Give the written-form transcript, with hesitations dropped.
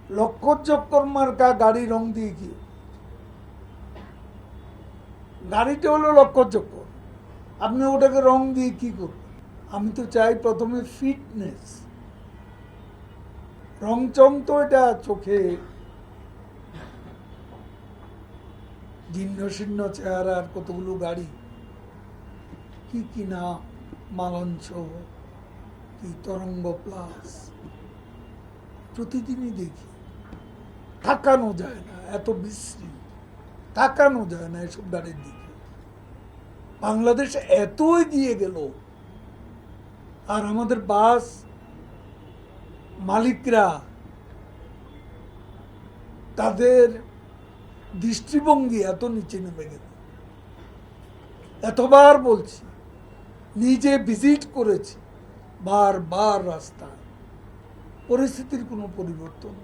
লক্ষ্যচক্কর মার্কা গাড়ি রং দিয়ে কি? গাড়িটা হলো লক্ষ্যচক্কর, আপনি ওটাকে রং দিয়ে কি করবেন? আমি তো চাই প্রথমে ফিটনেস। রংচং তো এটা চোখে জীর্ণ শীর্ণ চেহারার কতগুলো গাড়ি, কি কি নাম, মালঞ্চ, কি তরঙ্গ প্লাস, প্রতিদিনই দেখি। তাকানো যায় না, এত বিশ্রী, তাকানো যায় না এসব গাড়ির দিকে। বাংলাদেশ এত এগিয়ে গেল, আর আমাদের বাস মালিকরা তাদের দৃষ্টিভঙ্গি এত নিচে নেমে গেল। এতবার বলছি, নিজে ভিজিট করেছি বারবার রাস্তা, পরিস্থিতির কোনো পরিবর্তন